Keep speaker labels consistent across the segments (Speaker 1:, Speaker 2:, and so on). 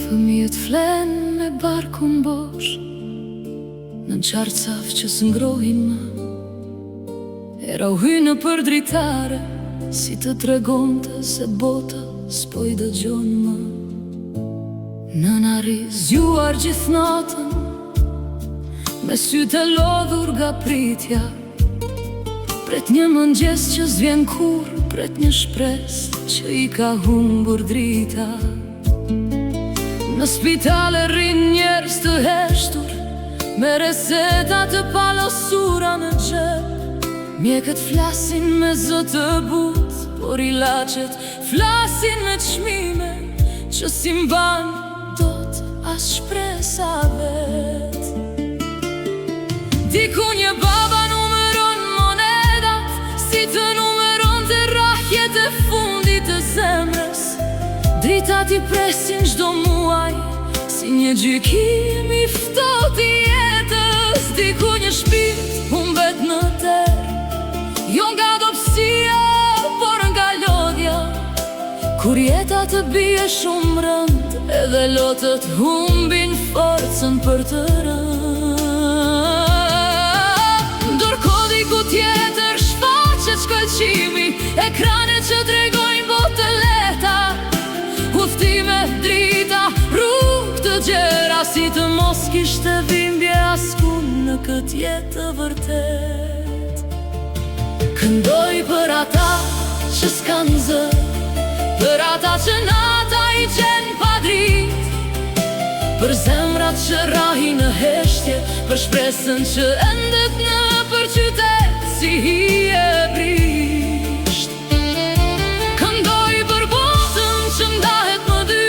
Speaker 1: Fëmijët flen me barkun bosh në qartë saf që s'ngrohin më. Era u hy në për dritare, si të tregonte se bota s'po i dëgjon më. Nëna ri zgjuar gjithë natën, me sytë e lodhur nga pritja. Pret një mëngjes që s'vjen kur, pret një shpresë që i ka humbur drita. Në spitale rrin njerëz të heshtur, me reseta të palosura në xhep. Mjekët flasin me zë të butë, por ilacet flasin me çmime që si mban dot as shpresa vet. Diku një baba numeron monedat, si të numeron të rrahjet e fundit të zemrës. Dritat i presin çdo muaj, si një gjykim i ftohtë i jetës. Diku një shpirt humbet në terr, jo nga dobësia, por nga lodhja. Kur jeta të bie shumë rënd, edhe lotët humbin forcën për të rënd. Ndërkohë diku tjetër shfaqet shkëlqimi, ekrane që tregojnë botë të lehta. Udhtime, drita, rrugë të gjera, si të mos kishte dhimbje askund në këtë jetë të vërtet. Këndoj për ata që s'kan zë, për ata që nata i qenë pa dritë, për zemrat që rahin në heshtje, për shpresën që endet në për qytet si hije brisht. Këndoj për botën që ndahet më dy,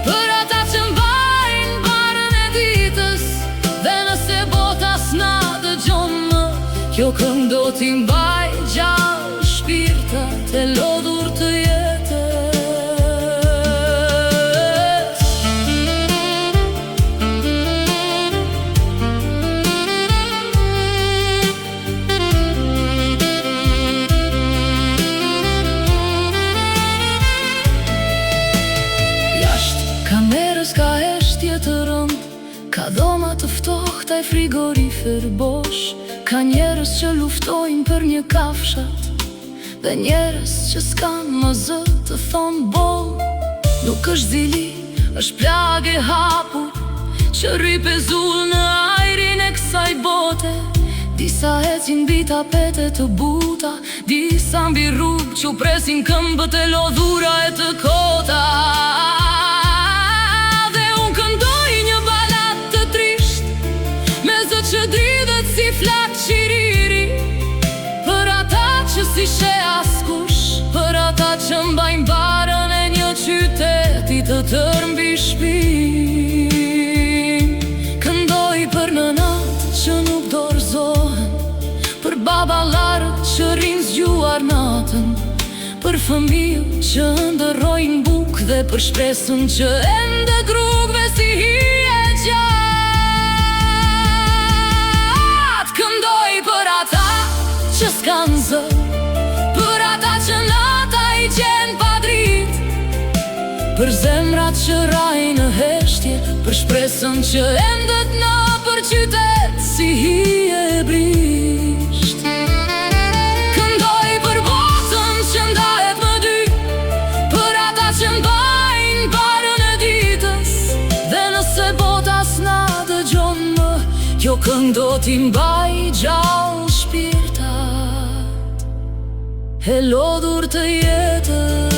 Speaker 1: për ata që mbajnë barën e ditës, dhe nëse bota s'na dëgjon më, kjo këngë do t'i mbaj gjallë shpirtat e lodhur të jetës. Jashtë kamerës ka heshtje të rënd, ka dhoma të ftohta e frigorifer bosh. Ka njerëz që luftojnë për një kafshat, dhe njerëz që s'kan më zë të thonë boll. Nuk është zili, është plagë e hapur, që rri pezull në ajrin e kësaj bote. Disa ecin mbi tapete të buta, disa mbi rrugë që presin këmbët e lodhura e të kota. Dhe unë këndoj një balat të trisht, me zë që dridhet si flak qiriri, për ata që si she askush, për ata që mbajnë barën e një qyteti të tërë mbi shpinë. Këndoj për nënat që nuk dorëzohen, për babalarët që rinë zgjuar natën, për fëmijët që ndërrojnë bukë, dhe për shpresën që ende rrugëve si hije gjatë. Këndoj për ata që s'kan zë, për ata që nata i qenë pa dritë, për zemrat që rajnë në heshtje, për shpresën që endet në për qytet si hije brisht. Këndoj për botën që ndahet më dy, për ata që mbajnë barën e ditës, dhe nëse bota s'na dëgjon më, kjo këngë do t'i mbaj gjallë shpirtat e lodhur të jetës.